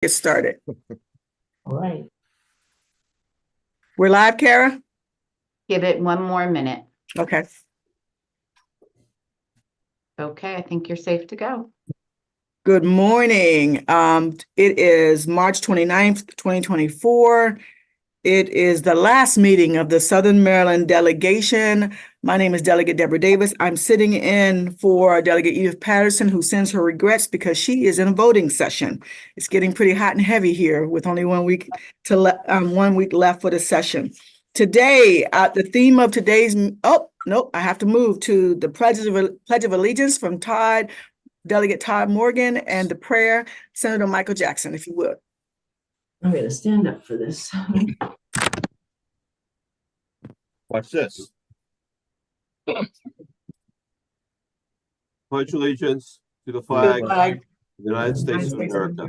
Get started. All right. We're live, Kara? Give it one more minute. Okay. Okay, I think you're safe to go. Good morning. It is March 29th, 2024. It is the last meeting of the Southern Maryland delegation. My name is Delegate Deborah Davis. I'm sitting in for Delegate Edith Patterson, who sends her regrets because she is in a voting session. It's getting pretty hot and heavy here with only 1 week to 1 week left for the session. Today, the theme of today's, I have to move to the Pledge of Allegiance from Delegate Todd Morgan, and the prayer, Senator Michael Jackson, if you would. I'm going to stand up for this. Watch this. Pledge allegiance to the flag of the United States of America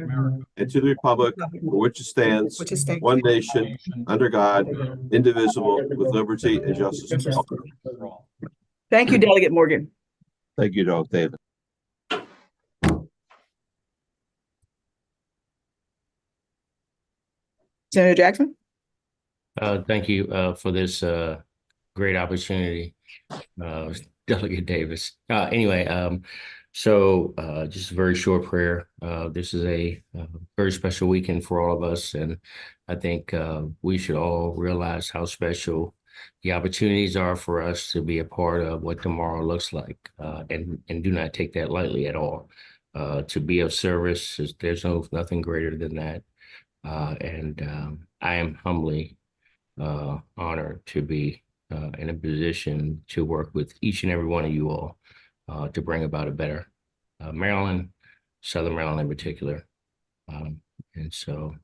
and to the republic for which it stands, one nation, under God, indivisible, with liberty and justice for all. Thank you, Delegate Morgan. Thank you, Delegate David. Senator Jackson? Thank you for this great opportunity, Delegate Davis. So just a very short prayer. This is a very special weekend for all of us, and I think we should all realize how special the opportunities are for us to be a part of what tomorrow looks like, and do not take that lightly at all. To be of service, there's nothing greater than that. I am humbly honored to be in a position to work with each and every one of you all to bring about a better Maryland, Southern Maryland in particular. And so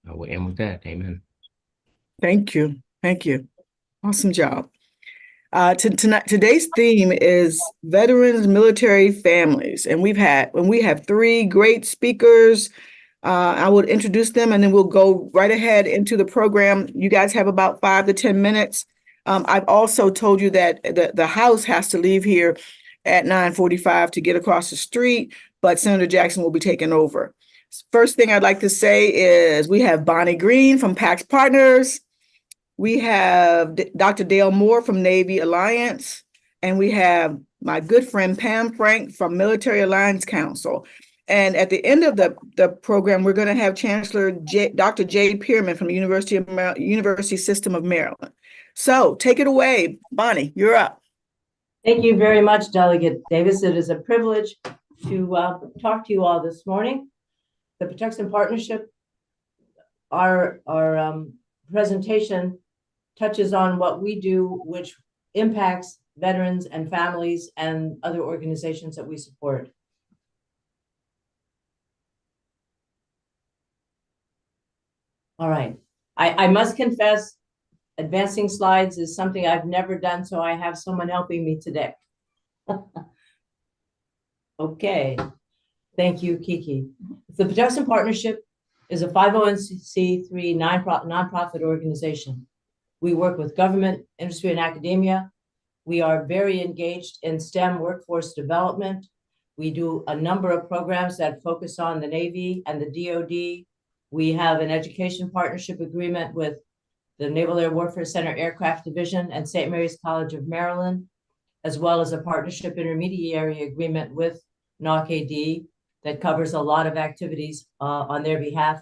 I will end with that. Amen. Thank you. Thank you. Awesome job. Today's theme is veterans, military families, and we have 3 great speakers. I will introduce them and then we'll go right ahead into the program. You guys have about 5 to 10 minutes. I've also told you that the House has to leave here at 9:45 to get across the street, but Senator Jackson will be taking over. First thing I'd like to say is we have Bonnie Green from PAX Partners. We have Dr. Dale Moore from Navy Alliance, and we have my good friend Pam Frank from Military Alliance Council. And at the end of the program, we're going to have Chancellor Dr. Jay Pearman from the University System of Maryland. So take it away, Bonnie, you're up. Thank you very much, Delegate Davis. It is a privilege to talk to you all this morning. The Patuxent Partnership, our presentation touches on what we do, which impacts veterans and families and other organizations that we support. All right. I must confess, advancing slides is something I've never done, so I have someone helping me today. Okay. Thank you, Kiki. The Patuxent Partnership is a 501c3 nonprofit organization. We work with government, industry, and academia. We are very engaged in STEM workforce development. We do a number of programs that focus on the Navy and the DoD. We have an education partnership agreement with the Naval Air Warfare Center Aircraft Division and St. Mary's College of Maryland, as well as a partnership intermediary agreement with NAWC-AD that covers a lot of activities on their behalf,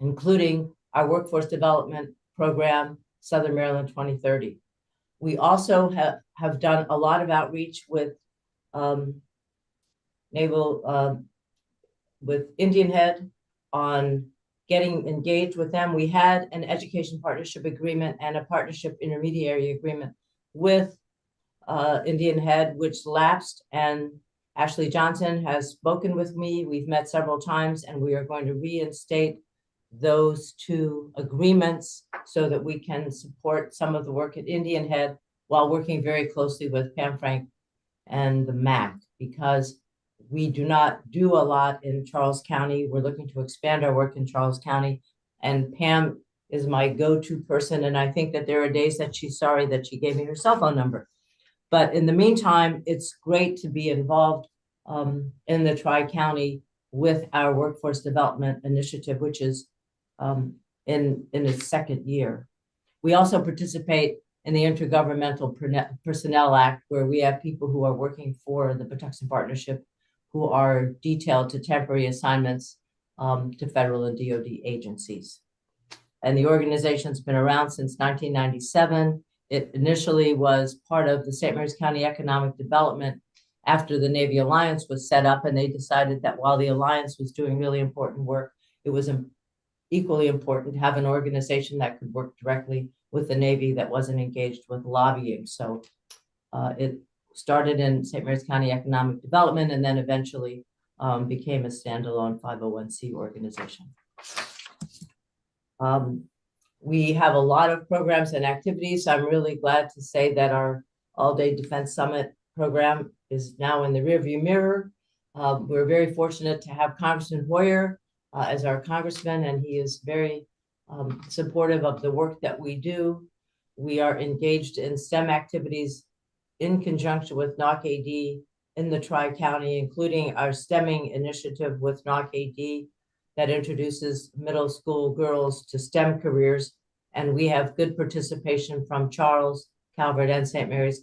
including our workforce development program, Southern Maryland 2030. We also have done a lot of outreach with with Indian Head on getting engaged with them. We had an education partnership agreement and a partnership intermediary agreement with Indian Head, which lapsed, and Ashley Johnson has spoken with me. We've met several times, and we are going to reinstate those 2 agreements so that we can support some of the work at Indian Head while working very closely with Pam Frank and the MAC, because we do not do a lot in Charles County. We're looking to expand our work in Charles County, and Pam is my go-to person, and I think that there are days that she's sorry that she gave me her cell phone number. But in the meantime, it's great to be involved in the Tri-County with our workforce development initiative, which is in its second year. We also participate in the Intergovernmental Personnel Act, where we have people who are working for the Patuxent Partnership who are detailed to temporary assignments to federal and DoD agencies. And the organization's been around since 1997. It initially was part of the St. Mary's County Economic Development after the Navy Alliance was set up, and they decided that while the Alliance was doing really important work, it was equally important to have an organization that could work directly with the Navy that wasn't engaged with lobbying. So it started in St. Mary's County Economic Development and then eventually became a standalone 501c organization. We have a lot of programs and activities. I'm really glad to say that our All-Day Defense Summit program is now in the rearview mirror. We're very fortunate to have Congressman Hoyer as our congressman, and he is very supportive of the work that we do. We are engaged in STEM activities in conjunction with NOC-AD in the Tri-County, including our STEMming initiative with NOC-AD that introduces middle school girls to STEM careers. And we have good participation from Charles, Calvert, and St. Mary's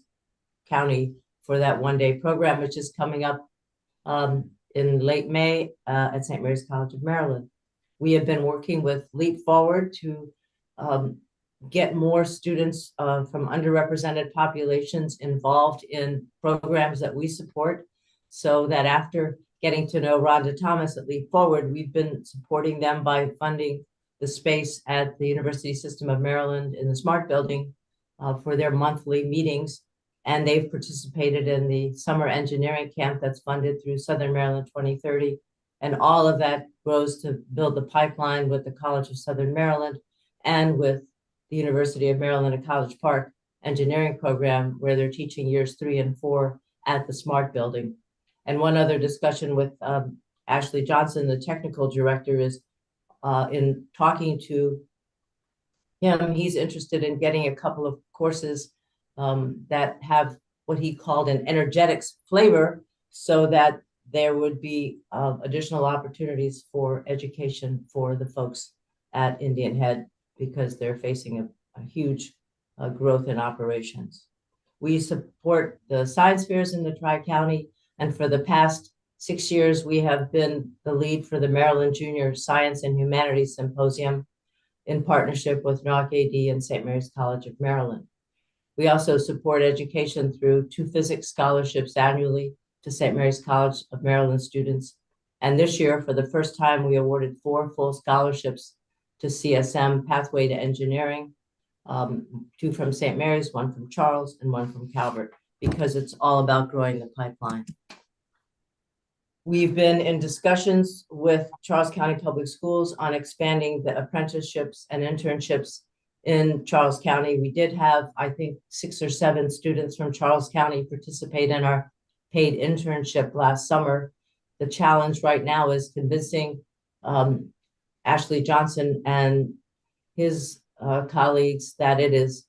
County for that one-day program, which is coming up in late May at St. Mary's College of Maryland. We have been working with Leap Forward to get more students from underrepresented populations involved in programs that we support, so that after getting to know Rhonda Thomas at Leap Forward, we've been supporting them by funding the space at the University System of Maryland in the Smart Building for their monthly meetings. And they've participated in the summer engineering camp that's funded through Southern Maryland 2030. And all of that grows to build the pipeline with the College of Southern Maryland and with the University of Maryland at College Park engineering program, where they're teaching years 3 and 4 at the Smart Building. And one other discussion with Ashley Johnson, the technical director, is in talking to him, he's interested in getting a couple of courses that have what he called an energetics flavor, so that there would be additional opportunities for education for the folks at Indian Head, because they're facing a huge growth in operations. We support the science fairs in the Tri-County, and for the past 6 years, we have been the lead for the Maryland Junior Science and Humanities Symposium in partnership with NOC-AD and St. Mary's College of Maryland. We also support education through 2 physics scholarships annually to St. Mary's College of Maryland students. And this year, for the first time, we awarded 4 full scholarships to CSM Pathway to Engineering, 2 from St. Mary's, 1 from Charles, and 1 from Calvert, because it's all about growing the pipeline. We've been in discussions with Charles County Public Schools on expanding the apprenticeships and internships in Charles County. We did have, I think, 6 or 7 students from Charles County participate in our paid internship last summer. The challenge right now is convincing Ashley Johnson and his colleagues that it is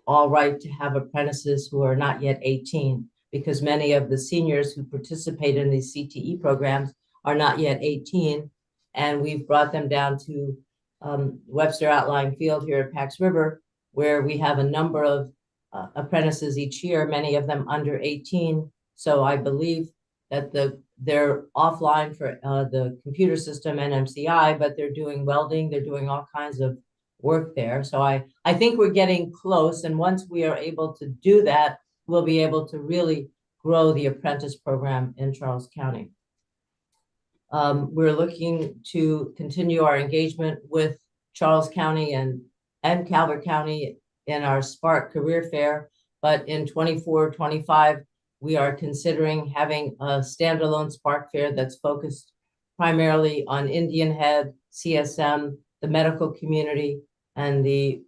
all right to have apprentices who are not yet 18, because many of the seniors who participate in these CTE programs are not yet 18. And we've brought them down to Webster Outlying Field here at Pax River, where we have a number of apprentices each year, many of them under 18. So I believe that they're offline for the computer system NMCI, but they're doing welding, they're doing all kinds of work there. So I think we're getting close. And once we are able to do that, we'll be able to really grow the apprentice program in Charles County. We're looking to continue our engagement with Charles County and Calvert County in our Spark Career Fair, but in 24-25, we are considering having a standalone Spark Fair that's focused primarily on Indian Head, CSM, the medical community, and the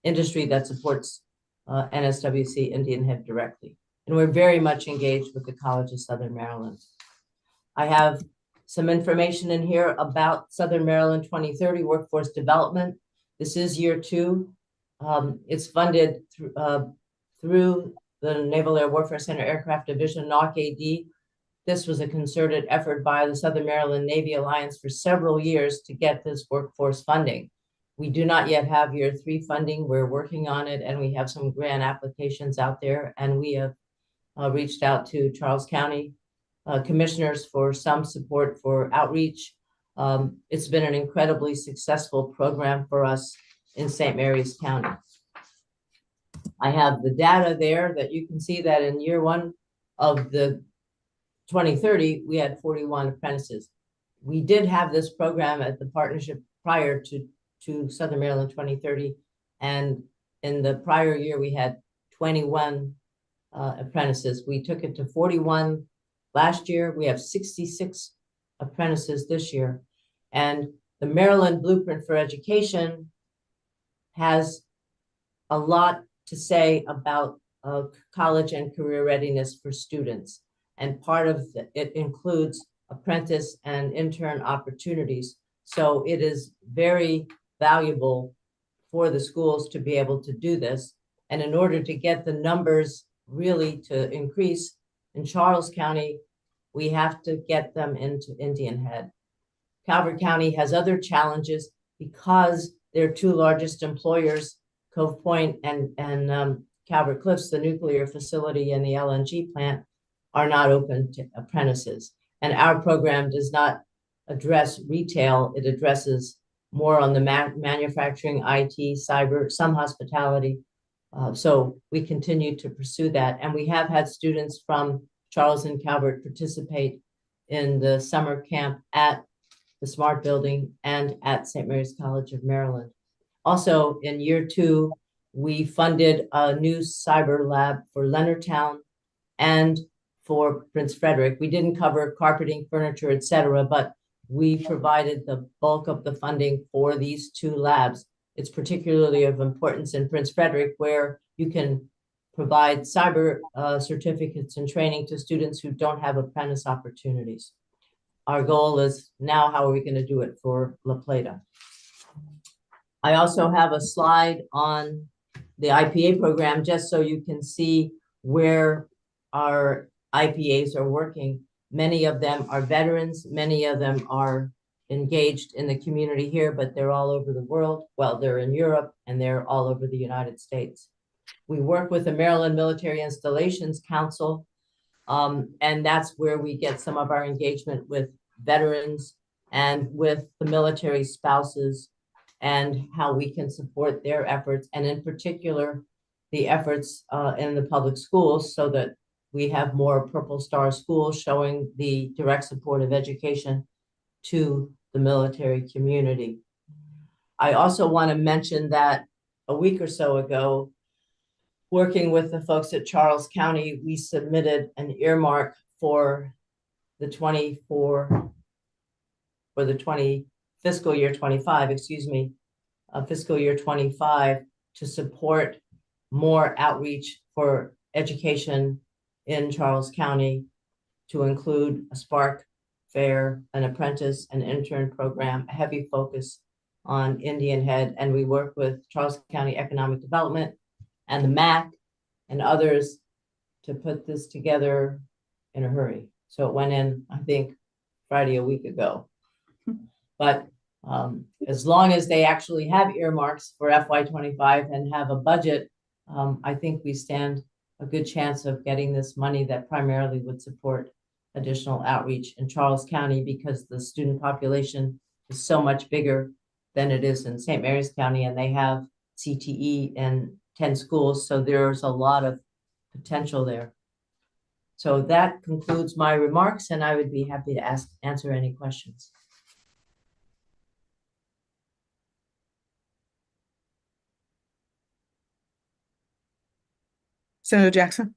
industry that supports NSWC Indian Head directly. And we're very much engaged with the College of Southern Maryland. I have some information in here about Southern Maryland 2030 Workforce Development. This is year 2. It's funded through the Naval Air Warfare Center Aircraft Division, NOC-AD. this was a concerted effort by the Southern Maryland Navy Alliance for several years to get this workforce funding. We do not yet have year 3 funding. We're working on it, and we have some grant applications out there, and we have reached out to Charles County commissioners for some support for outreach. It's been an incredibly successful program for us in St. Mary's County. I have the data there that you can see that in year 1 of the 2030, we had 41 apprentices. We did have this program at the partnership prior to Southern Maryland 2030. And in the prior year, we had 21 apprentices. We took it to 41 last year. We have 66 apprentices this year. And the Maryland Blueprint for Education has a lot to say about college and career readiness for students. And part of it includes apprentice and intern opportunities. So it is very valuable for the schools to be able to do this. And in order to get the numbers really to increase in Charles County, we have to get them into Indian Head. Calvert County has other challenges because their 2 largest employers, Cove Point and Calvert Cliffs, the nuclear facility and the LNG plant, are not open to apprentices. And our program does not address retail. It addresses more on the manufacturing, IT, cyber, some hospitality. So we continue to pursue that. And we have had students from Charles and Calvert participate in the summer camp at the Smart Building and at St. Mary's College of Maryland. Also, in year 2, we funded a new cyber lab for Leonardtown and for Prince Frederick. We didn't cover carpeting, furniture, etc., but we provided the bulk of the funding for these 2 labs. It's particularly of importance in Prince Frederick, where you can provide cyber certificates and training to students who don't have apprentice opportunities. Our goal is now, how are we going to do it for La Plata? I also have a slide on the IPA program, just so you can see where our IPAs are working. Many of them are veterans. Many of them are engaged in the community here, but they're all over the world. Well, they're in Europe and they're all over the United States. We work with the Maryland Military Installations Council, and that's where we get some of our engagement with veterans and with the military spouses and how we can support their efforts, and in particular, the efforts in the public schools, so that we have more Purple Star schools showing the direct support of education to the military community. I also want to mention that a week or so ago, working with the folks at Charles County, we submitted an earmark for the fiscal year 25, fiscal year 25, to support more outreach for education in Charles County, to include a Spark Fair, an apprentice and intern program, a heavy focus on Indian Head. And we work with Charles County Economic Development and the MAC and others to put this together in a hurry. So it went in, I think, Friday a week ago. But as long as they actually have earmarks for FY25 and have a budget, I think we stand a good chance of getting this money that primarily would support additional outreach in Charles County, because the student population is so much bigger than it is in St. Mary's County, and they have CTE in 10 schools. So there's a lot of potential there. So that concludes my remarks, and I would be happy to answer any questions. Senator Jackson.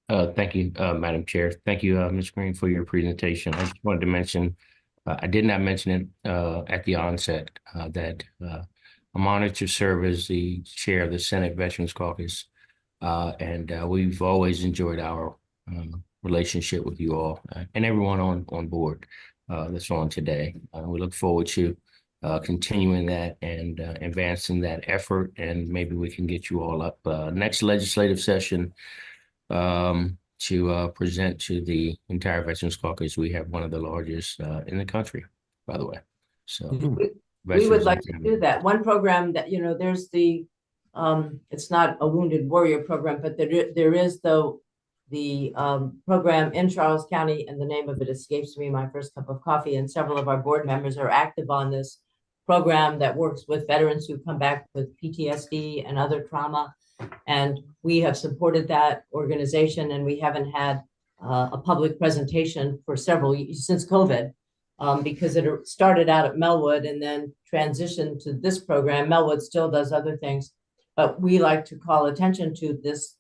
Thank you, Madam Chair. Thank you, Ms. Green, for your presentation. I just wanted to mention, I did not mention it at the onset, that I'm honored to serve as the chair of the Senate Veterans Caucus, and we've always enjoyed our relationship with you all and everyone on board that's on today. We look forward to continuing that and advancing that effort, and maybe we can get you all up next legislative session. to present to the entire Veterans Caucus. We have one of the largest in the country, by the way. So We would like to do that. One program that, there's the, it's not a Wounded Warrior program, but there is the program in Charles County, and the name of it escapes me, My First Cup of Coffee, and several of our board members are active on this program that works with veterans who come back with PTSD and other trauma. And we have supported that organization, and we haven't had a public presentation for several years since COVID, because it started out at Melwood and then transitioned to this program. Melwood still does other things, but we like to call attention to this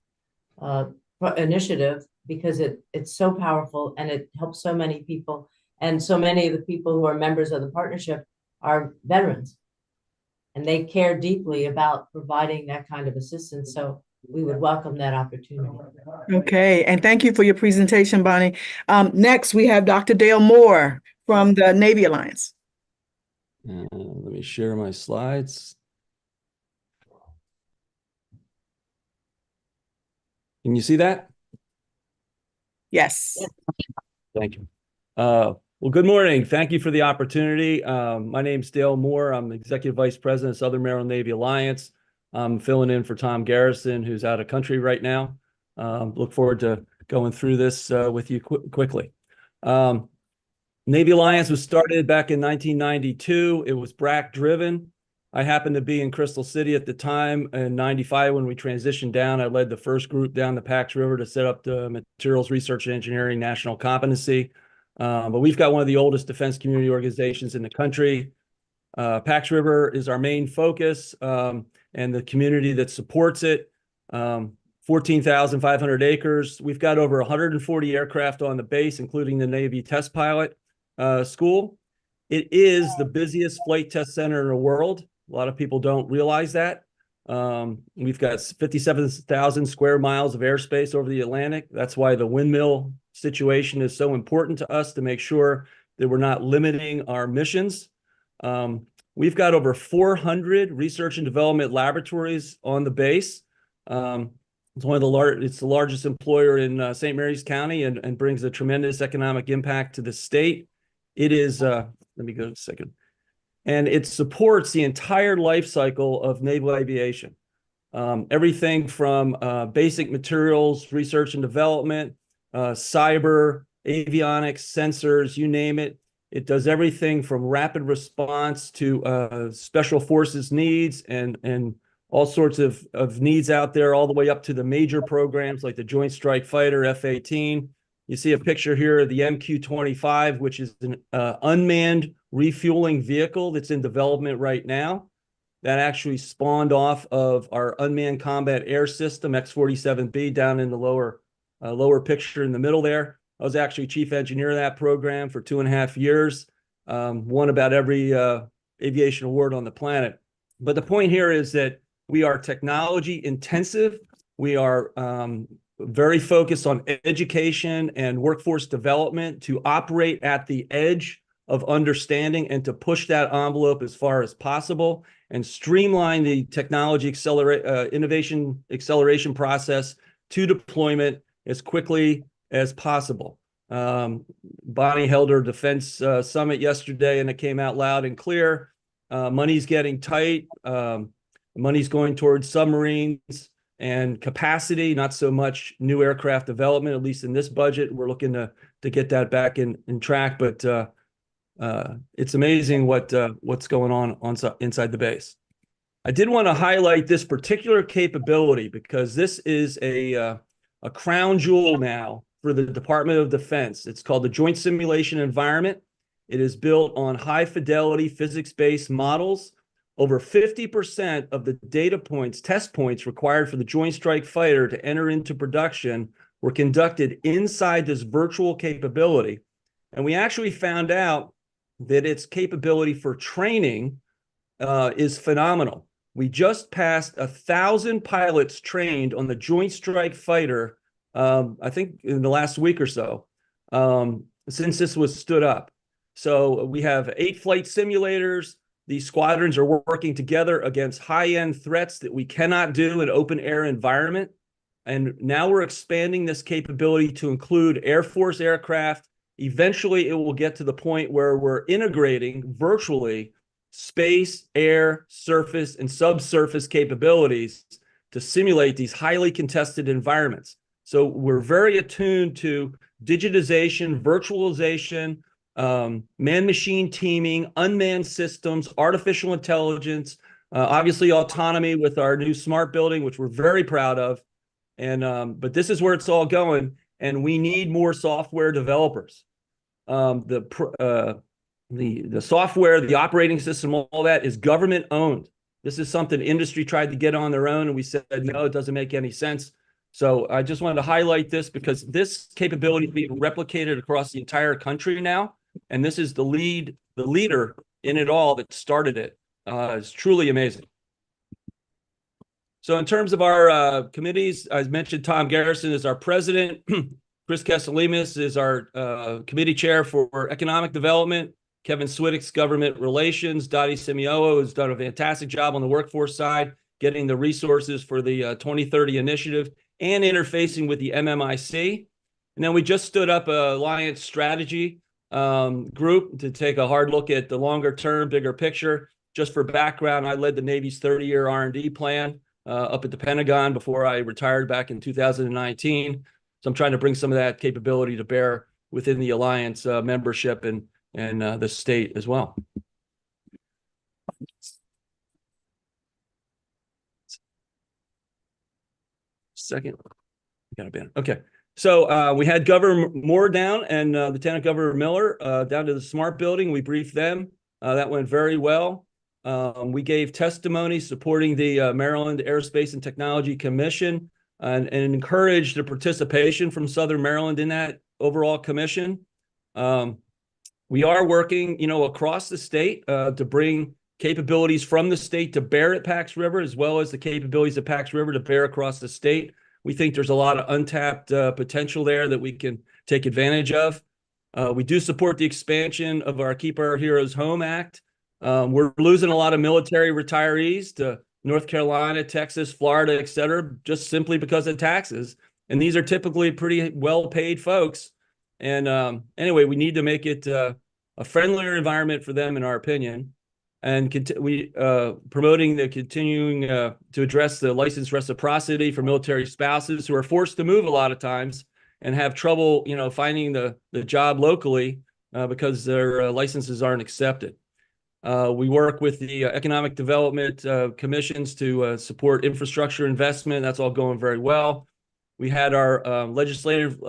initiative because it's so powerful and it helps so many people. And so many of the people who are members of the partnership are veterans, and they care deeply about providing that kind of assistance. So we would welcome that opportunity. Okay, and thank you for your presentation, Bonnie. Next, we have Dr. Dale Moore from the Navy Alliance. Let me share my slides. Can you see that? Yes. Thank you. Well, good morning. Thank you for the opportunity. My name's Dale Moore. I'm Executive Vice President of Southern Maryland Navy Alliance. I'm filling in for Tom Garrison, who's out of country right now. Look forward to going through this with you quickly. Navy Alliance was started back in 1992. It was BRAC driven. I happened to be in Crystal City at the time in 95 when we transitioned down. I led the first group down the Pax River to set up the Materials Research and Engineering National Competency. But we've got one of the oldest defense community organizations in the country. Pax River is our main focus, and the community that supports it. 14,500 acres. We've got over 140 aircraft on the base, including the Navy Test Pilot School. It is the busiest flight test center in the world. A lot of people don't realize that. We've got 57,000 square miles of airspace over the Atlantic. That's why the windmill situation is so important to us, to make sure that we're not limiting our missions. We've got over 400 research and development laboratories on the base. It's the largest employer in St. Mary's County and brings a tremendous economic impact to the state. It is, let me go a second. And it supports the entire life cycle of naval aviation. Everything from basic materials, research and development, cyber, avionics, sensors, you name it. It does everything from rapid response to special forces needs and all sorts of needs out there, all the way up to the major programs like the Joint Strike Fighter, F-18. You see a picture here of the MQ-25, which is an unmanned refueling vehicle that's in development right now. That actually spawned off of our unmanned combat air system, X-47B, down in the lower picture in the middle there. I was actually chief engineer of that program for 2.5 years. Won about every aviation award on the planet. But the point here is that we are technology intensive. We are very focused on education and workforce development to operate at the edge of understanding and to push that envelope as far as possible and streamline the technology innovation acceleration process to deployment as quickly as possible. Bonnie held her defense summit yesterday, and it came out loud and clear. Money's getting tight. Money's going towards submarines and capacity, not so much new aircraft development, at least in this budget. We're looking to get that back in track, but it's amazing what's going on inside the base. I did want to highlight this particular capability because this is a crown jewel now for the Department of Defense. It's called the Joint Simulation Environment. It is built on high fidelity physics-based models. Over 50% of the test points required for the Joint Strike Fighter to enter into production were conducted inside this virtual capability. And we actually found out that its capability for training is phenomenal. We just passed 1,000 pilots trained on the Joint Strike Fighter, I think in the last week or so, since this was stood up. So we have 8 flight simulators. These squadrons are working together against high-end threats that we cannot do in open air environment. And now we're expanding this capability to include Air Force aircraft. Eventually, it will get to the point where we're integrating virtually space, air, surface, and subsurface capabilities to simulate these highly contested environments. So we're very attuned to digitization, virtualization, man-machine teaming, unmanned systems, artificial intelligence, obviously autonomy with our new smart building, which we're very proud of. And but this is where it's all going, and we need more software developers. The software, the operating system, all that is government owned. This is something industry tried to get on their own, and we said, no, it doesn't make any sense. So I just wanted to highlight this because this capability is being replicated across the entire country now. And this is the leader in it all that started it. It's truly amazing. So in terms of our committees, I mentioned Tom Garrison is our president. Chris Keselimus is our committee chair for economic development. Kevin Swiddick's government relations. Dottie Simiolo has done a fantastic job on the workforce side, getting the resources for the 2030 initiative and interfacing with the MMIC. And then we just stood up a alliance strategy group to take a hard look at the longer term, bigger picture. Just for background, I led the Navy's 30-year R&D plan up at the Pentagon before I retired back in 2019. So I'm trying to bring some of that capability to bear within the alliance membership and the state as well. Second, got a banner. Okay, so we had Governor Moore down and Lieutenant Governor Miller down to the smart building. We briefed them. That went very well. We gave testimony supporting the Maryland Aerospace and Technology Commission and encouraged the participation from Southern Maryland in that overall commission. We are working, across the state to bring capabilities from the state to bear at Pax River, as well as the capabilities of Pax River to bear across the state. We think there's a lot of untapped potential there that we can take advantage of. We do support the expansion of our Keep Our Heroes Home Act. We're losing a lot of military retirees to North Carolina, Texas, Florida, et cetera, just simply because of taxes. And these are typically pretty well-paid folks. And anyway, we need to make it a friendlier environment for them, in our opinion. And promoting the continuing to address the license reciprocity for military spouses who are forced to move a lot of times and have trouble, finding the job locally because their licenses aren't accepted. We work with the economic development commissions to support infrastructure investment. That's all going very well. We had our legislative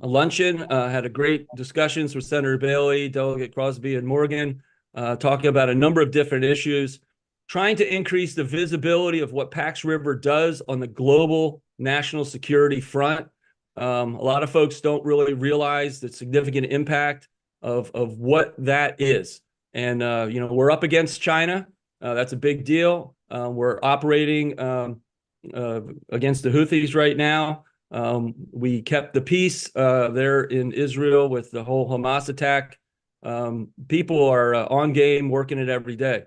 luncheon, had a great discussions with Senator Bailey, Delegate Crosby, and Morgan, talking about a number of different issues, trying to increase the visibility of what Pax River does on the global national security front. A lot of folks don't really realize the significant impact of what that is. And, we're up against China. That's a big deal. We're operating against the Houthis right now. We kept the peace there in Israel with the whole Hamas attack. People are on game, working it every day.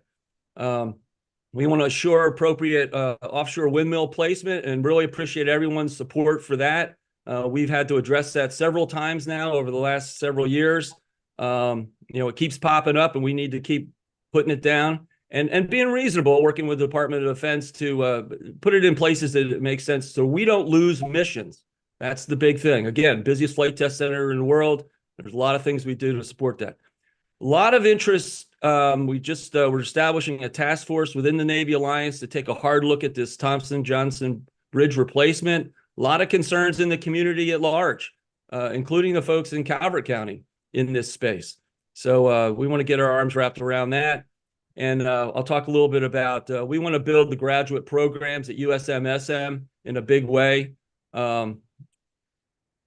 We want to assure appropriate offshore windmill placement and really appreciate everyone's support for that. We've had to address that several times now over the last several years. It keeps popping up and we need to keep putting it down and being reasonable, working with the Department of Defense to put it in places that it makes sense so we don't lose missions. That's the big thing. Again, busiest flight test center in the world. There's a lot of things we do to support that. A lot of interest. We're establishing a task force within the Navy Alliance to take a hard look at this Thompson-Johnson bridge replacement. A lot of concerns in the community at large, including the folks in Calvert County in this space. So we want to get our arms wrapped around that. And I'll talk a little bit about, we want to build the graduate programs at USMSM in a big way.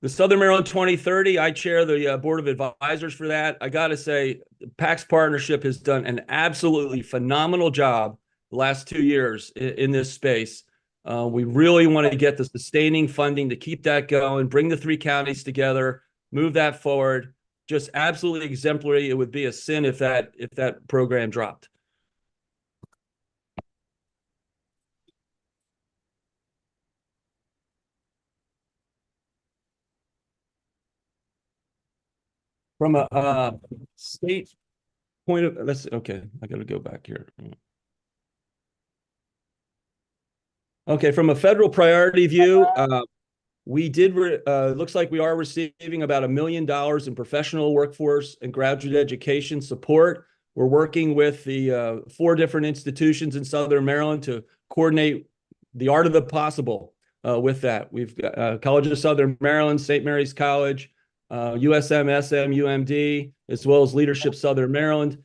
The Southern Maryland 2030, I chair the board of advisors for that. I got to say, the PAX partnership has done an absolutely phenomenal job the last 2 years in this space. We really want to get the sustaining funding to keep that going, bring the 3 counties together, move that forward. Just absolutely exemplary. It would be a sin if that program dropped. From a state point of, okay, I got to go back here. Okay, from a federal priority view, we did, looks like we are receiving about $1 million in professional workforce and graduate education support. We're working with the 4 different institutions in Southern Maryland to coordinate the art of the possible with that. We've got College of Southern Maryland, St. Mary's College, USM, SM, UMD, as well as Leadership Southern Maryland.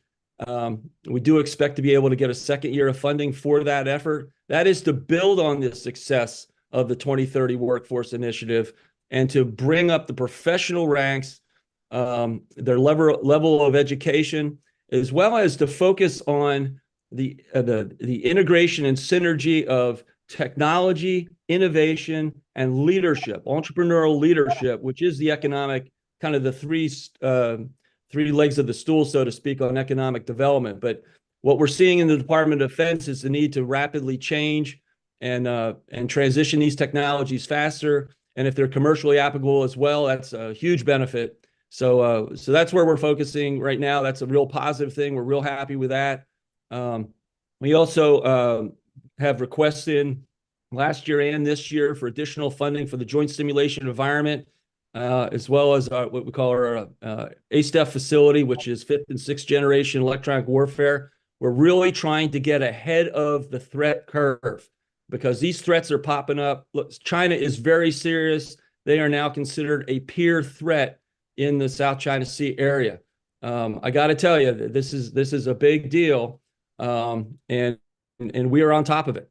We do expect to be able to get a second year of funding for that effort. That is to build on the success of the 2030 Workforce Initiative and to bring up the professional ranks, their level of education, as well as to focus on the integration and synergy of technology, innovation, and leadership, entrepreneurial leadership, which is the economic, kind of the three legs of the stool, so to speak, on economic development. But what we're seeing in the Department of Defense is the need to rapidly change and transition these technologies faster. And if they're commercially applicable as well, that's a huge benefit. So that's where we're focusing right now. That's a real positive thing. We're real happy with that. We also have requests in last year and this year for additional funding for the Joint Simulation Environment, as well as what we call our ASTEF facility, which is 5th and 6th generation electronic warfare. We're really trying to get ahead of the threat curve because these threats are popping up. Look, China is very serious. They are now considered a peer threat in the South China Sea area. I got to tell you, this is a big deal, and we are on top of it.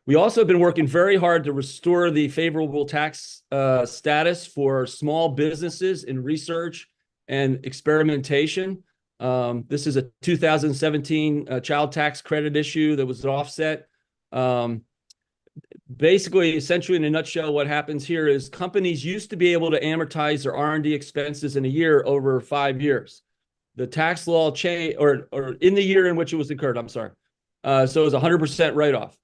We also have been working very hard to restore the favorable tax status for small businesses in research and experimentation. This is a 2017 child tax credit issue that was an offset. Basically, essentially, in a nutshell, what happens here is companies used to be able to amortize their R&D expenses in a year over 5 years. The tax law changed, or in the year in which it was incurred, I'm sorry. So it was 100% write-off.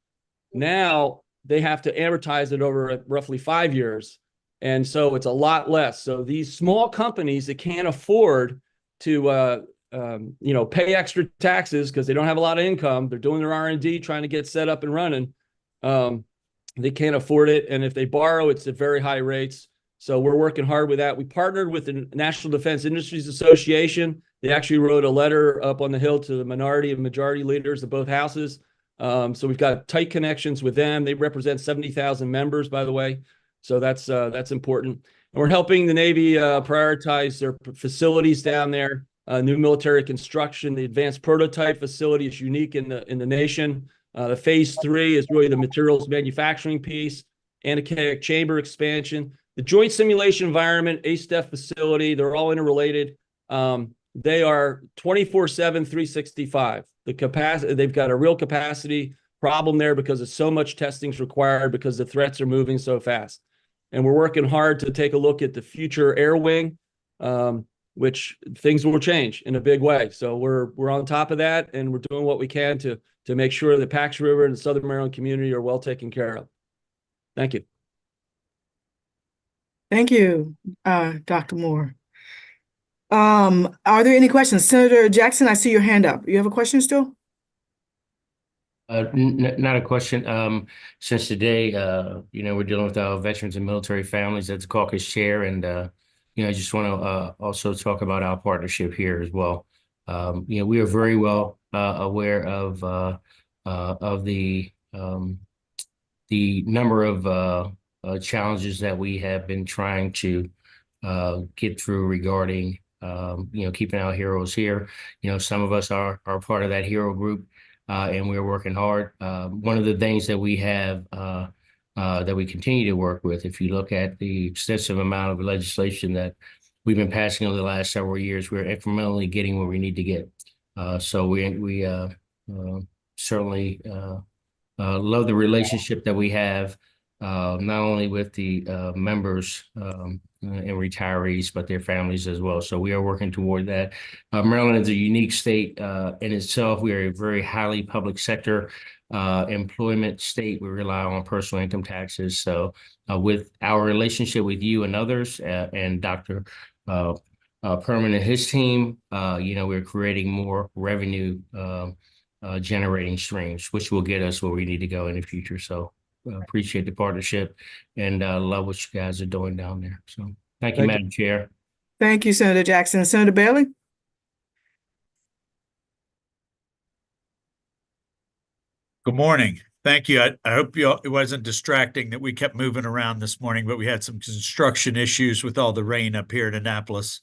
Now they have to amortize it over roughly 5 years. And so it's a lot less. So these small companies that can't afford to pay extra taxes because they don't have a lot of income, they're doing their R&D, trying to get set up and running. They can't afford it. And if they borrow, it's at very high rates. So we're working hard with that. We partnered with the National Defense Industries Association. They actually wrote a letter up on the Hill to the minority and majority leaders of both houses. So we've got tight connections with them. They represent 70,000 members, by the way. So that's important. And we're helping the Navy prioritize their facilities down there. New military construction. The advanced prototype facility is unique in the nation. The phase 3 is really the materials manufacturing piece, anechoic chamber expansion. The Joint Simulation Environment, ASTEF facility, they're all interrelated. They are 24/7, 365. The capacity, they've got a real capacity problem there because of so much testing is required because the threats are moving so fast. And we're working hard to take a look at the future air wing, which things will change in a big way. So we're on top of that, and we're doing what we can to make sure that Pax River and the Southern Maryland community are well taken care of. Thank you. Thank you, Dr. Moore. Are there any questions? Senator Jackson, I see your hand up. You have a question still? Not a question. Since today, we're dealing with our veterans and military families as the caucus chair, and I just want to also talk about our partnership here as well. We are very well aware of the number of challenges that we have been trying to get through regarding keeping our heroes here. Some of us are part of that hero group, and we're working hard. One of the things that we have that we continue to work with, if you look at the extensive amount of legislation that we've been passing over the last several years, we're incrementally getting where we need to get. So we certainly love the relationship that we have, not only with the members and retirees, but their families as well. So we are working toward that. Maryland is a unique state in itself. We are a very highly public sector employment state. We rely on personal income taxes. So with our relationship with you and others and Dr. Permanent, his team, we're creating more revenue generating streams, which will get us where we need to go in the future. So appreciate the partnership and love what you guys are doing down there. So thank you, Thank you. Madam Chair. Thank you, Senator Jackson. Senator Bailey? Good morning. Thank you. I hope it wasn't distracting that we kept moving around this morning, but we had some construction issues with all the rain up here in Annapolis.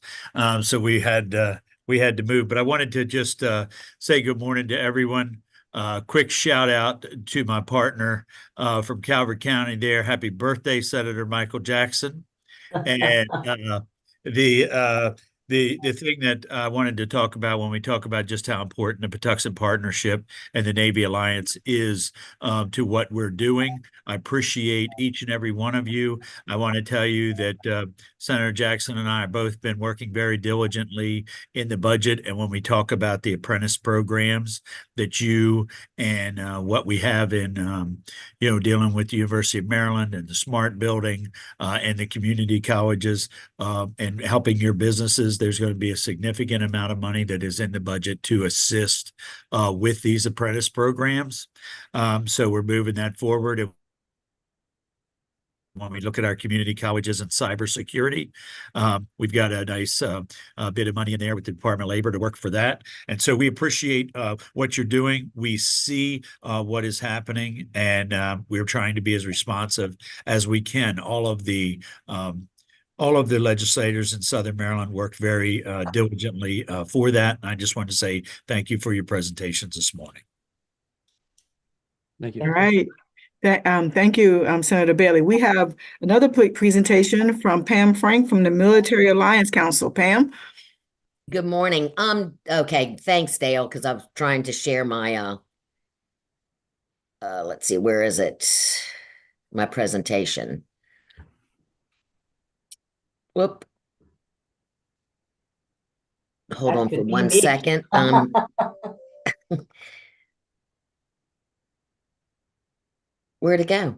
So we had to move, but I wanted to just say good morning to everyone. Quick shout out to my partner from Calvert County there. Happy birthday, Senator Michael Jackson. And the thing that I wanted to talk about when we talk about just how important the Patuxent Partnership and the Navy Alliance is to what we're doing. I appreciate each and every one of you. I want to tell you that Senator Jackson and I have both been working very diligently in the budget. And when we talk about the apprentice programs that you and what we have in, dealing with the University of Maryland and the SMART building and the community colleges and helping your businesses, there's going to be a significant amount of money that is in the budget to assist with these apprentice programs. So we're moving that forward. When we look at our community colleges and cybersecurity, we've got a nice bit of money in there with the Department of Labor to work for that. And so we appreciate what you're doing. We see what is happening, and we're trying to be as responsive as we can. All of the legislators in Southern Maryland worked very diligently for that. And I just want to say thank you for your presentations this morning. Thank you. All right. Thank you, Senator Bailey. We have another presentation from Pam Frank from the Military Alliance Council. Pam? Good morning. Okay, thanks, Dale, because I was trying to share my let's see, where is it? My presentation. Whoop. Hold That on could for be 1 me. second. Where'd it go?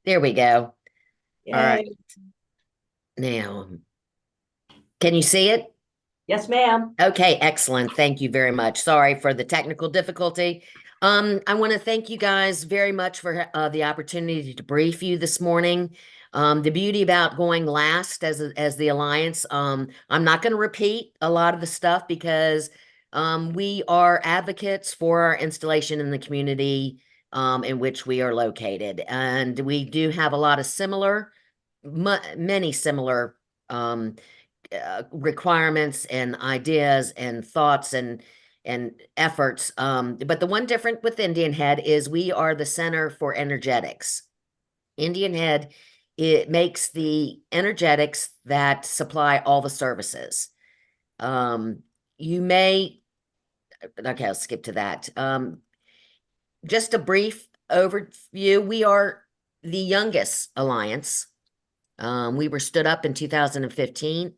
There we go. All right. Now, can you see it? Yes, ma'am. Okay, excellent. Thank you very much. Sorry for the technical difficulty. I want to thank you guys very much for the opportunity to brief you this morning. The beauty about going last as the Alliance, I'm not going to repeat a lot of the stuff because we are advocates for our installation in the community in which we are located. And we do have a lot of many similar requirements and ideas and thoughts and efforts. But the one difference with Indian Head is we are the Center for Energetics. Indian Head, it makes the energetics that supply all the services. Okay, I'll skip to that. Just a brief overview. We are the youngest alliance. We were stood up in 2015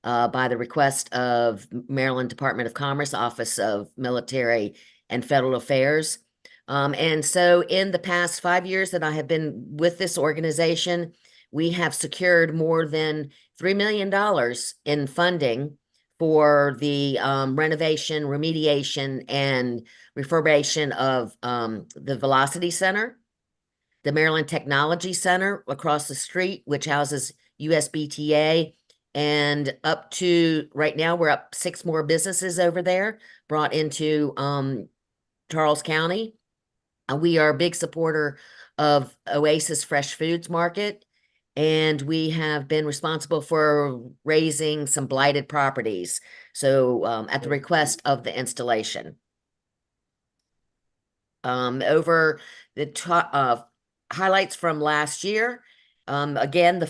by the request of Maryland Department of Commerce, Office of Military and Federal Affairs. And so in the past 5 years that I have been with this organization, we have secured more than $3 million in funding for the renovation, remediation, and refurbishment of the Velocity Center, the Maryland Technology Center across the street, which houses USBTA, and up to right now, we're up 6 more businesses over there brought into Charles County. We are a big supporter of Oasis Fresh Foods Market, and we have been responsible for raising some blighted properties. So at the request of the installation. Over the highlights from last year, again,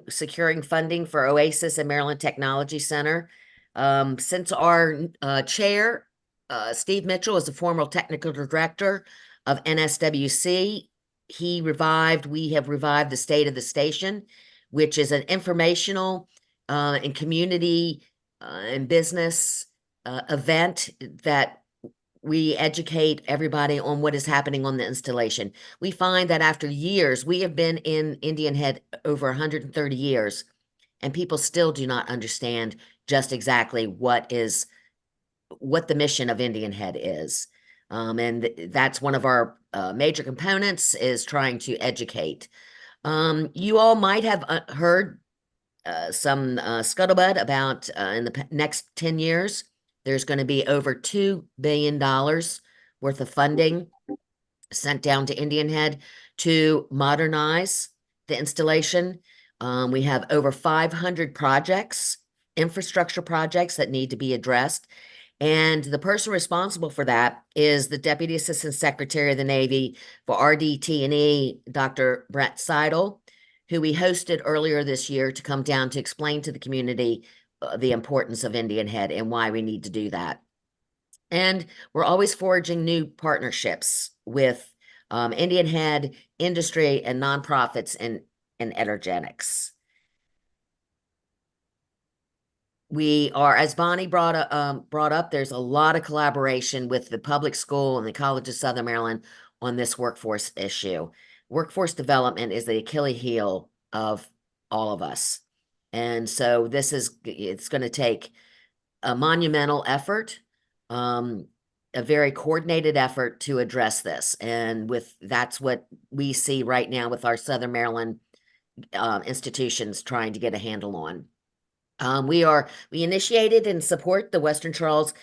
securing funding for Oasis and Maryland Technology Center. Since our chair, Steve Mitchell, is the former technical director of NSWC, we have revived the State of the Station, which is an informational and community and business event that we educate everybody on what is happening on the installation. We find that after years, we have been in Indian Head over 130 years, and people still do not understand just exactly what the mission of Indian Head is. And that's one of our major components, is trying to educate. You all might have heard some scuttlebutt about in the next 10 years, there's going to be over $2 billion worth of funding sent down to Indian Head to modernize the installation. We have over 500 projects, infrastructure projects that need to be addressed. And the person responsible for that is the Deputy Assistant Secretary of the Navy for RDT&E, Dr. Brett Seidel, who we hosted earlier this year to come down to explain to the community the importance of Indian Head and why we need to do that. And we're always forging new partnerships with Indian Head, industry, and nonprofits and energetics. We are, as Bonnie brought up, there's a lot of collaboration with the public school and the College of Southern Maryland on this workforce issue. Workforce development is the Achilles heel of all of us. And so it's going to take a monumental effort, a very coordinated effort to address this. And that's what we see right now with our Southern Maryland institutions trying to get a handle on. We initiated and support the Western Charles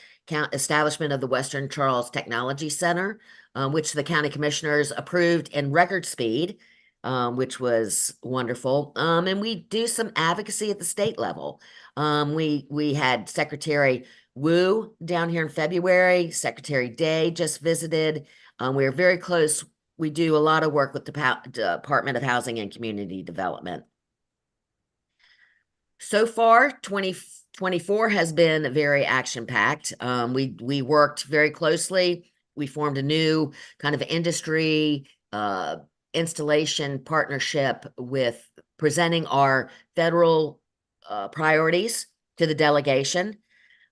establishment of the Western Charles Technology Center, which the county commissioners approved in record speed, which was wonderful. And we do some advocacy at the state level. We had Secretary Wu down here in February. Secretary Day just visited. We're very close. We do a lot of work with the Department of Housing and Community Development. So far, 2024 has been very action-packed. We worked very closely. We formed a new kind of industry installation partnership with presenting our federal priorities to the delegation.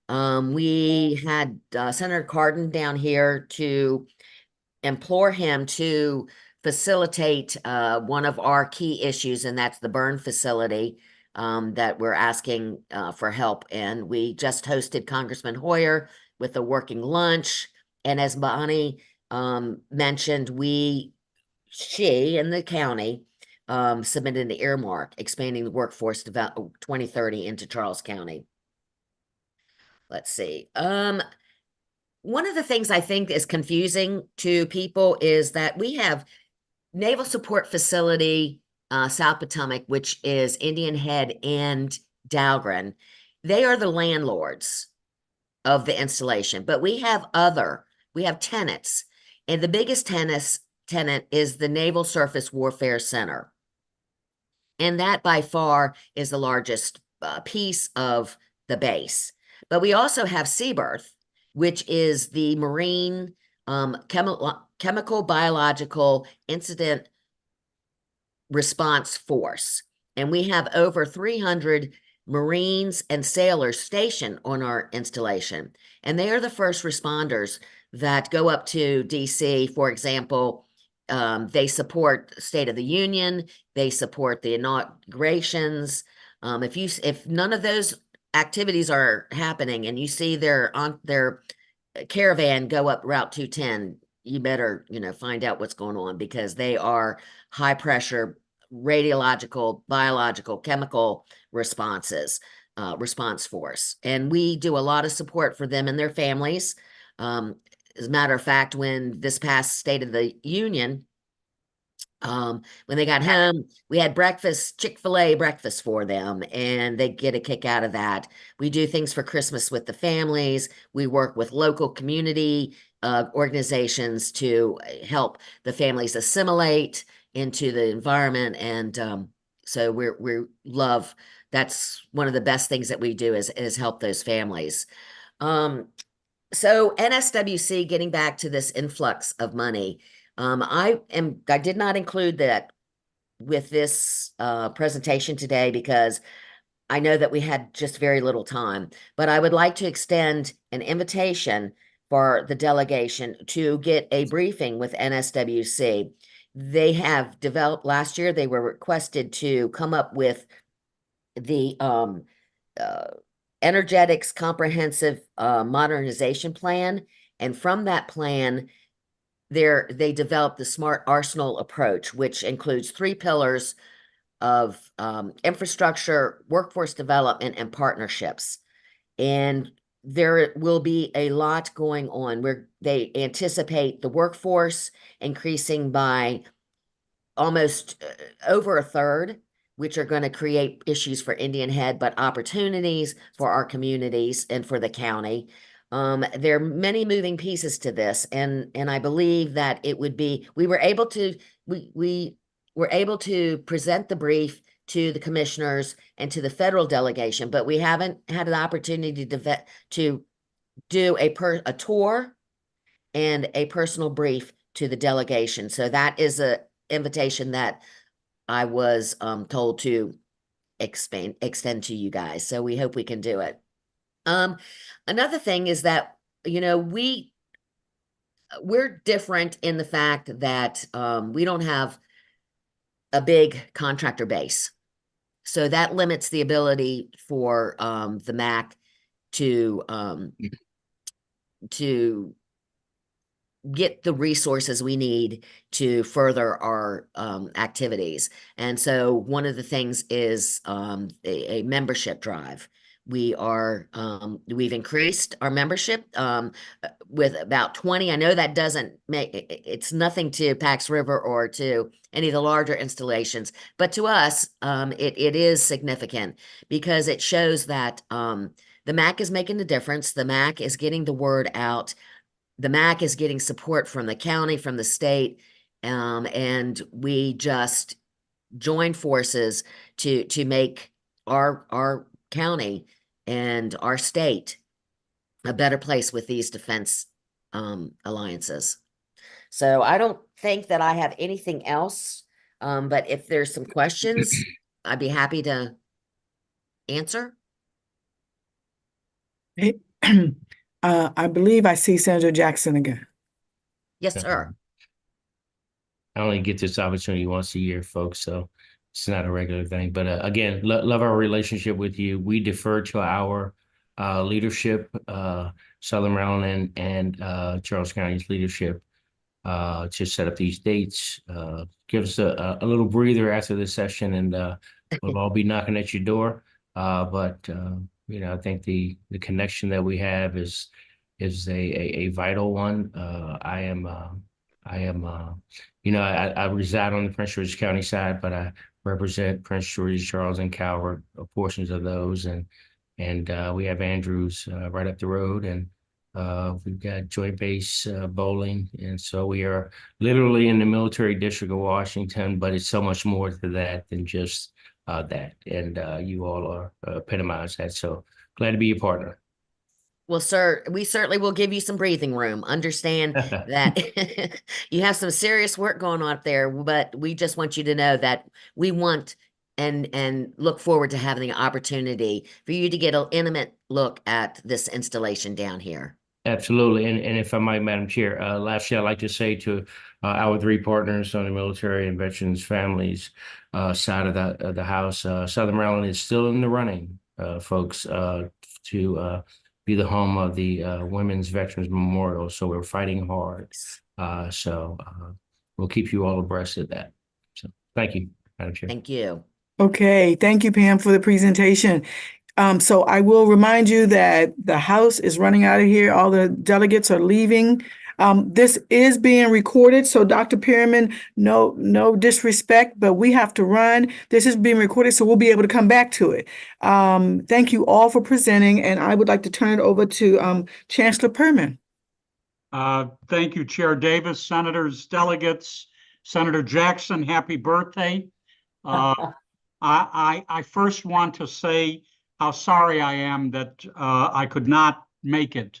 We had Senator Cardin down here to implore him to facilitate one of our key issues, and that's the burn facility that we're asking for help in. We just hosted Congressman Hoyer with a working lunch. And as Bonnie mentioned, she and the county submitted an earmark expanding the workforce 2030 into Charles County. Let's see. One of the things I think is confusing to people is that we have Naval Support Facility South Potomac, which is Indian Head and Dahlgren. They are the landlords of the installation, but we have tenants, and the biggest tenant is the Naval Surface Warfare Center. And that by far is the largest piece of the base. But we also have Seabirth, which is the Marine Chemical Biological Incident Response Force. And we have over 300 Marines and sailors stationed on our installation. And they are the first responders that go up to DC. For example, they support State of the Union, they support the inaugurations. If none of those activities are happening and you see their caravan go up Route 210, you better, find out what's going on, because they are high pressure radiological, biological, chemical response force. And we do a lot of support for them and their families. As a matter of fact, when this past State of the Union, when they got home, we had Chick-fil-A breakfast for them, and they get a kick out of that. We do things for Christmas with the families. We work with local community organizations to help the families assimilate into the environment. And so we love, that's one of the best things that we do is help those families. So NSWC, getting back to this influx of money, I did not include that with this presentation today because I know that we had just very little time, but I would like to extend an invitation for the delegation to get a briefing with NSWC. They have developed, last year they were requested to come up with the energetics comprehensive modernization plan. And from that plan, they developed the smart arsenal approach, which includes 3 pillars of infrastructure, workforce development, and partnerships. And there will be a lot going on where they anticipate the workforce increasing by almost over a third, which are going to create issues for Indian Head, but opportunities for our communities and for the county. There are many moving pieces to this, and I believe that it would be, we were able to present the brief to the commissioners and to the federal delegation, but we haven't had an opportunity to do a tour and a personal brief to the delegation. So that is a invitation that I was told to extend to you guys. So we hope we can do it. Another thing is that, you know, we're different in the fact that we don't have a big contractor base. So that limits the ability for the MAC to get the resources we need to further our activities. And so one of the things is a membership drive. We've increased our membership with about 20. I know that doesn't make, it's nothing to Pax River or to any of the larger installations, but to us, it is significant because it shows that the MAC is making a difference. The MAC is getting the word out. The MAC is getting support from the county, from the state, and we just join forces to make our county and our state a better place with these defense alliances. So I don't think that I have anything else, but if there's some questions, I'd be happy to answer. I believe I see Senator Jackson again. Yes, sir. I only get this opportunity once a year, folks, so it's not a regular thing. But again, love our relationship with you. We defer to our leadership, Southern Maryland and Charles County's leadership to set up these dates. Give us a little breather after this session, and we'll all be knocking at your door. But you know, I think the connection that we have is a vital one. I am, you know, I reside on the Prince George's County side, but I represent Prince George's, Charles, and Calvert, portions of those, and we have Andrews right up the road, and we've got Joint Base Bowling, and so we are literally in the military district of Washington, but it's so much more to that than just that, and you all are epitomize that. So glad to be your partner. Well, sir, we certainly will give you some breathing room. Understand that you have some serious work going on up there, but we just want you to know that we want and look forward to having the opportunity for you to get an intimate look at this installation down here. Absolutely. And if I might, Madam Chair, lastly, I'd like to say to our 3 partners on the military and veterans families side of the House, Southern Maryland is still in the running, folks, to be the home of the Women's Veterans Memorial. So we're fighting hard. So we'll keep you all abreast of that. So thank you, Madam Chair. Thank you. Okay, thank you, Pam, for the presentation. So I will remind you that the House is running out of here. All the delegates are leaving. This is being recorded, so Dr. Perriman, no disrespect, but we have to run. This is being recorded, so we'll be able to come back to it. Thank you all for presenting, and I would like to turn it over to Chancellor Perriman. Thank you, Chair Davis, senators, delegates, Senator Jackson, happy birthday. I first want to say how sorry I am that I could not make it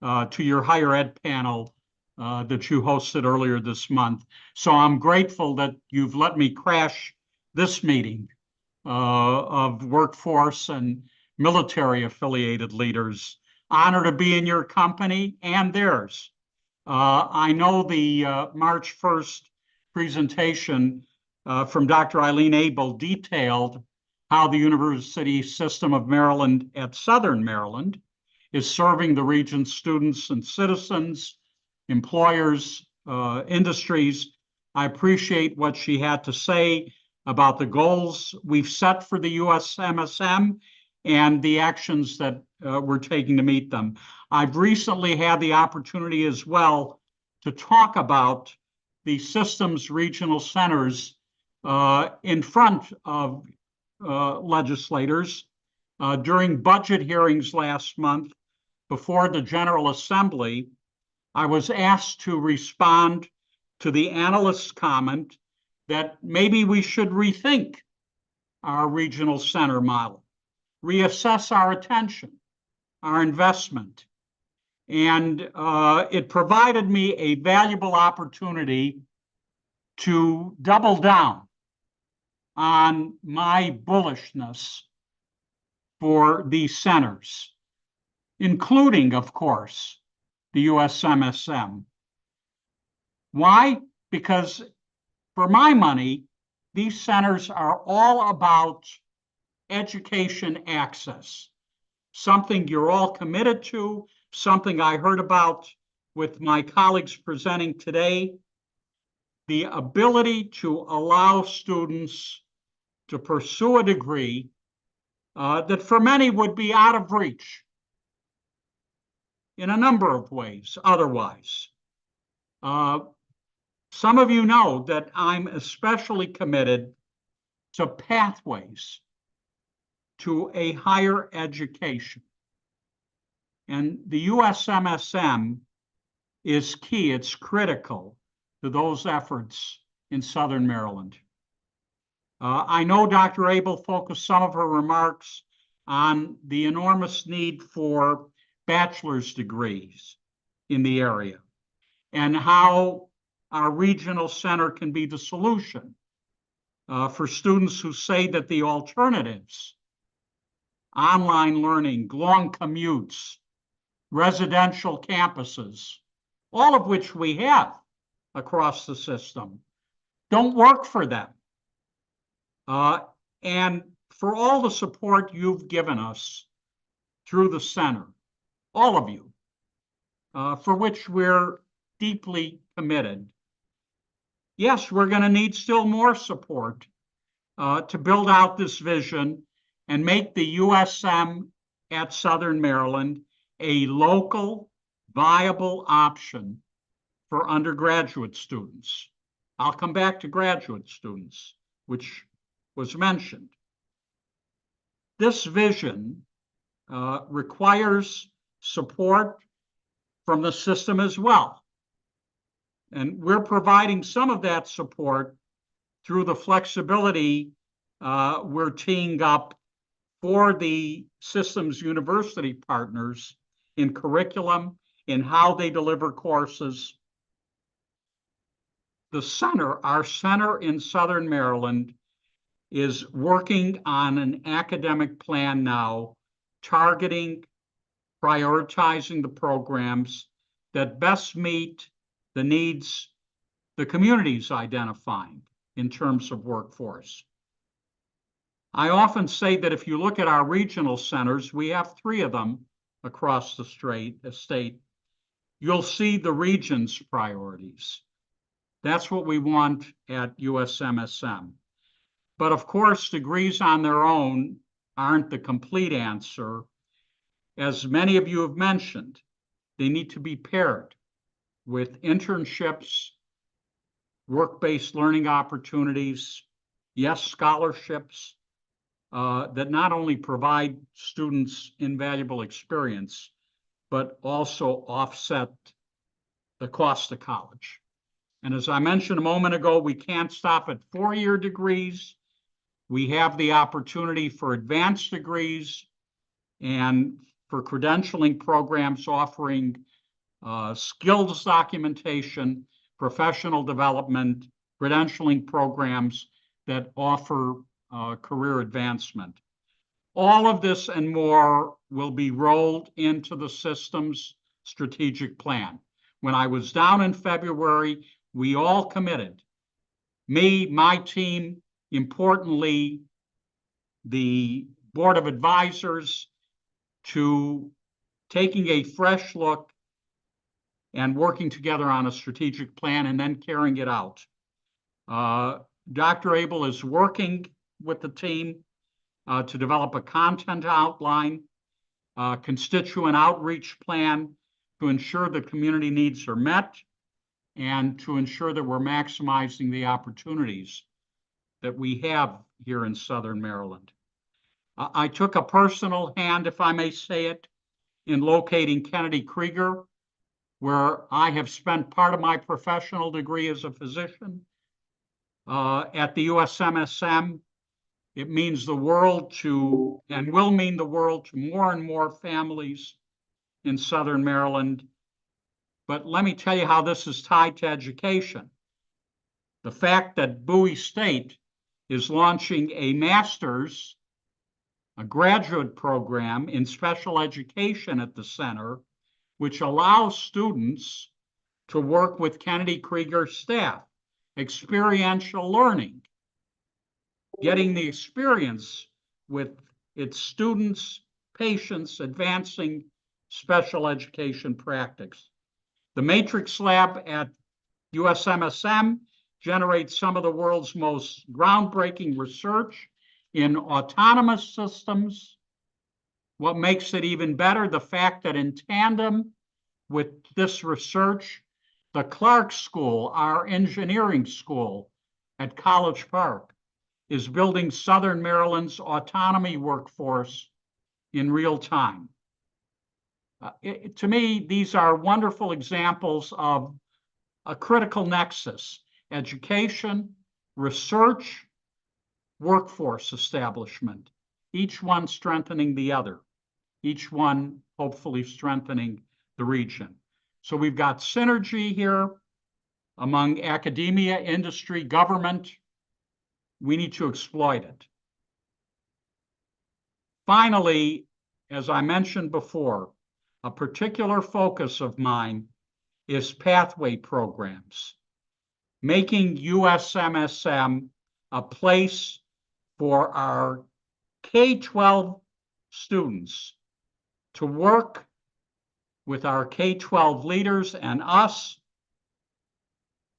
to your higher ed panel that you hosted earlier this month. So I'm grateful that you've let me crash this meeting of workforce and military affiliated leaders. Honor to be in your company and theirs. I know the March 1st presentation from Dr. Eileen Abel detailed how the University System of Maryland at Southern Maryland is serving the region's students and citizens, employers, industries. I appreciate what she had to say about the goals we've set for the USMSM and the actions that we're taking to meet them. I've recently had the opportunity as well to talk about the system's regional centers in front of legislators during budget hearings last month before the General Assembly. I was asked to respond to the analyst's comment that maybe we should rethink our regional center model, reassess our attention, our investment. And it provided me a valuable opportunity to double down on my bullishness for these centers, including, of course, the USMSM. Why? Because for my money, these centers are all about education access, something you're all committed to, something I heard about with my colleagues presenting today, the ability to allow students to pursue a degree that for many would be out of reach in a number of ways otherwise. Some of you know that I'm especially committed to pathways to a higher education. And the USMSM is key, it's critical to those efforts in Southern Maryland. I know Dr. Abel focused some of her remarks on the enormous need for bachelor's degrees in the area and how our regional center can be the solution for students who say that the alternatives, online learning, long commutes, residential campuses, all of which we have across the system, don't work for them. And for all the support you've given us through the center, all of you, for which we're deeply committed. Yes, we're going to need still more support to build out this vision and make the USM at Southern Maryland a local, viable option for undergraduate students. I'll come back to graduate students, which was mentioned. This vision requires support from the system as well. And we're providing some of that support through the flexibility we're teeing up for the system's university partners in curriculum, in how they deliver courses. The center, our center in Southern Maryland, is working on an academic plan now, targeting, prioritizing the programs that best meet the needs the community's identifying in terms of workforce. I often say that if you look at our regional centers, we have 3 of them across the state, you'll see the region's priorities. That's what we want at USMSM. But of course, degrees on their own aren't the complete answer. As many of you have mentioned, they need to be paired with internships, work-based learning opportunities, yes, scholarships that not only provide students invaluable experience, but also offset the cost of college. And as I mentioned a moment ago, we can't stop at 4-year degrees. We have the opportunity for advanced degrees and for credentialing programs offering skills documentation, professional development, credentialing programs that offer career advancement. All of this and more will be rolled into the system's strategic plan. When I was down in February, we all committed, me, my team, importantly, the Board of Advisors to taking a fresh look and working together on a strategic plan and then carrying it out. Dr. Abel is working with the team to develop a content outline, constituent outreach plan to ensure that community needs are met and to ensure that we're maximizing the opportunities that we have here in Southern Maryland. I took a personal hand, if I may say it, in locating Kennedy Krieger, where I have spent part of my professional degree as a physician. At the USMSM, it means the world to, and will mean the world to more and more families in Southern Maryland. But let me tell you how this is tied to education. The fact that Bowie State is launching a master's, a graduate program in special education at the center, which allows students to work with Kennedy Krieger staff, experiential learning, getting the experience with its students, patients, advancing special education practice. The Matrix Lab at USMSM generates some of the world's most groundbreaking research in autonomous systems. What makes it even better, the fact that in tandem with this research, the Clark School, our engineering school at College Park, is building Southern Maryland's autonomy workforce in real time. To me, these are wonderful examples of a critical nexus: education, research, workforce establishment, each one strengthening the other, each one hopefully strengthening the region. So we've got synergy here among academia, industry, government. We need to exploit it. Finally, as I mentioned before, a particular focus of mine is pathway programs, making USMSM a place for our K-12 students to work with our K-12 leaders and us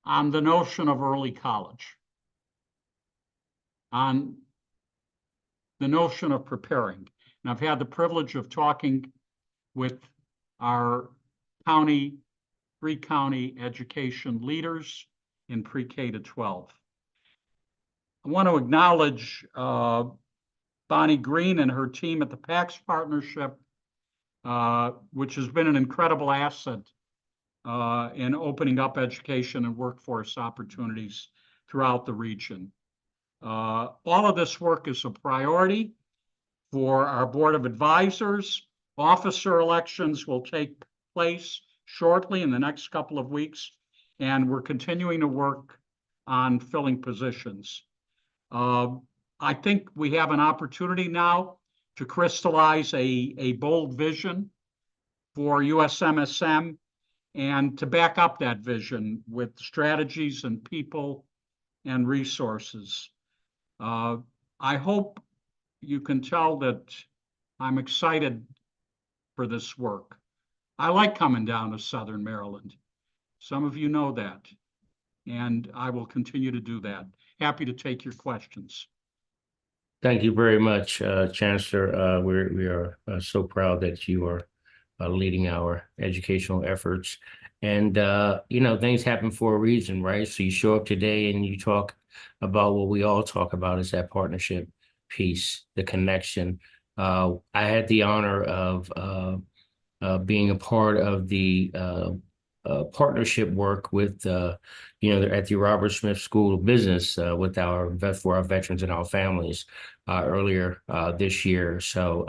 on the notion of early college, on the notion of preparing. And I've had the privilege of talking with our county, 3-county education leaders in pre-K to 12. I want to acknowledge Bonnie Green and her team at the PAX Partnership, which has been an incredible asset in opening up education and workforce opportunities throughout the region. All of this work is a priority for our Board of Advisors. Officer elections will take place shortly in the next couple of weeks, and we're continuing to work on filling positions. I think we have an opportunity now to crystallize a bold vision for USMSM and to back up that vision with strategies and people and resources. I hope you can tell that I'm excited for this work. I like coming down to Southern Maryland. Some of you know that, and I will continue to do that. Happy to take your questions. Thank you very much, Chancellor. We are so proud that you are leading our educational efforts. And, you know, things happen for a reason, right? So you show up today and you talk about what we all talk about is that partnership piece, the connection. I had the honor of being a part of the partnership work with, you know, at the Robert Smith School of Business with for our veterans and our families earlier this year. So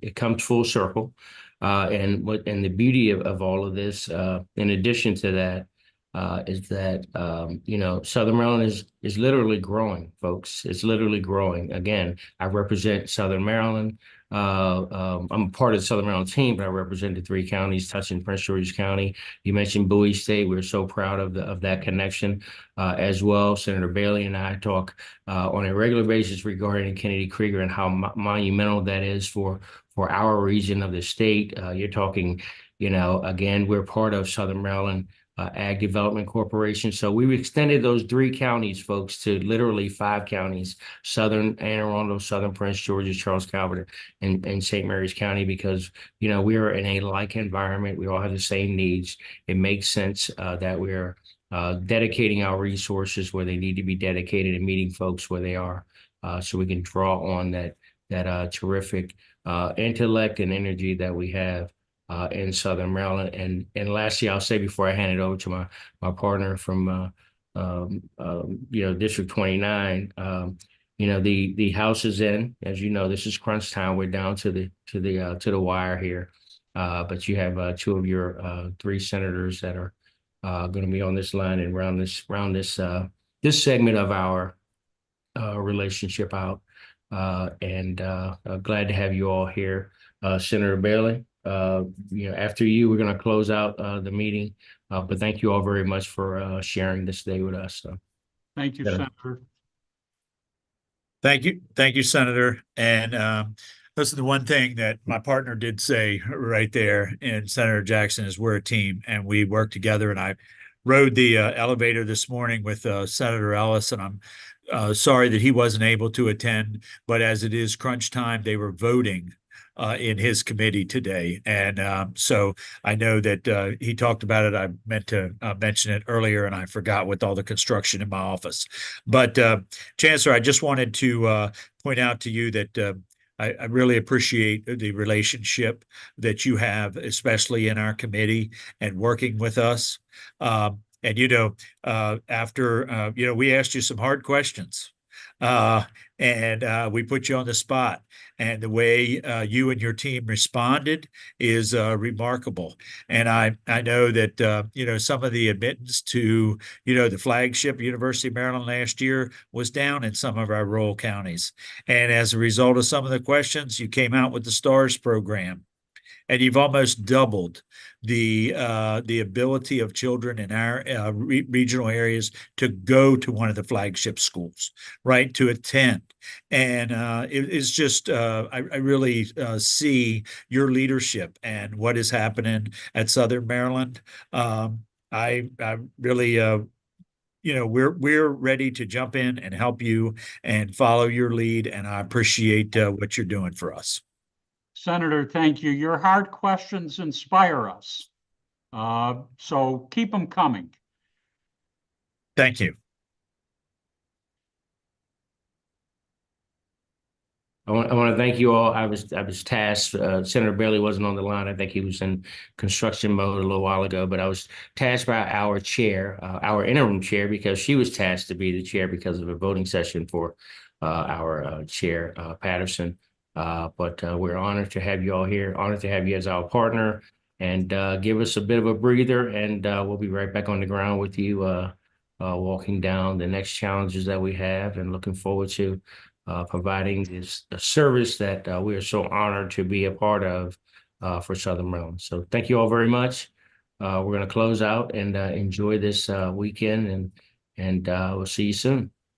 it comes full circle. And the beauty of all of this, in addition to that, is that Southern Maryland is literally growing, folks. It's literally growing. Again, I represent Southern Maryland. I'm a part of the Southern Maryland team, but I represent the 3 counties touching Prince George's County. You mentioned Bowie State. We're so proud of that connection as well. Senator Bailey and I talk on a regular basis regarding Kennedy Krieger and how monumental that is for our region of the state. You're talking, again, we're part of Southern Maryland Ag Development Corporation. So we've extended those 3 counties, folks, to literally 5 counties: Southern Anne Arundel, Southern Prince George's, Charles Calvert, and St. Mary's County, because we are in a like environment. We all have the same needs. It makes sense that we're dedicating our resources where they need to be dedicated and meeting folks where they are, so we can draw on that terrific intellect and energy that we have in Southern Maryland. And lastly, I'll say before I hand it over to my partner from District 29, the House is in. As you know, this is crunch time. We're down to the wire here. But you have 2 of your 3 senators that are going to be on this line and round this segment of our relationship out. And glad to have you all here. Senator Bailey, after you, we're going to close out the meeting. But thank you all very much for sharing this day with us. So. Thank you, Senator. Thank you, Senator. And listen, the one thing that my partner did say right there in Senator Jackson is we're a team and we work together. And I rode the elevator this morning with Senator Ellis, and I'm sorry that he wasn't able to attend, but as it is crunch time, they were voting in his committee today. And so I know that he talked about it. I meant to mention it earlier, and I forgot with all the construction in my office. But Chancellor, I just wanted to point out to you that I really appreciate the relationship that you have, especially in our committee and working with us. And, after, we asked you some hard questions. And we put you on the spot, and the way you and your team responded is remarkable. And I know that some of the admittance to the flagship University of Maryland last year was down in some of our rural counties, and as a result of some of the questions, you came out with the STARS program. And you've almost doubled the ability of children in our regional areas to go to one of the flagship schools, right, to attend. And it's just, I really see your leadership and what is happening at Southern Maryland. I really, we're ready to jump in and help you and follow your lead. And I appreciate what you're doing for us. Senator, thank you. Your hard questions inspire us. So keep them coming. Thank you. I want to thank you all. I was tasked. Senator Bailey wasn't on the line. I think he was in construction mode a little while ago. But I was tasked by our chair, our interim chair, because she was tasked to be the chair because of a voting session for our chair, Patterson. But we're honored to have you all here. Honored to have you as our partner, and give us a bit of a breather. And we'll be right back on the ground with you, walking down the next challenges that we have, and looking forward to providing this service that we are so honored to be a part of for Southern Maryland. So thank you all very much. We're going to close out and enjoy this weekend, and we'll see you soon.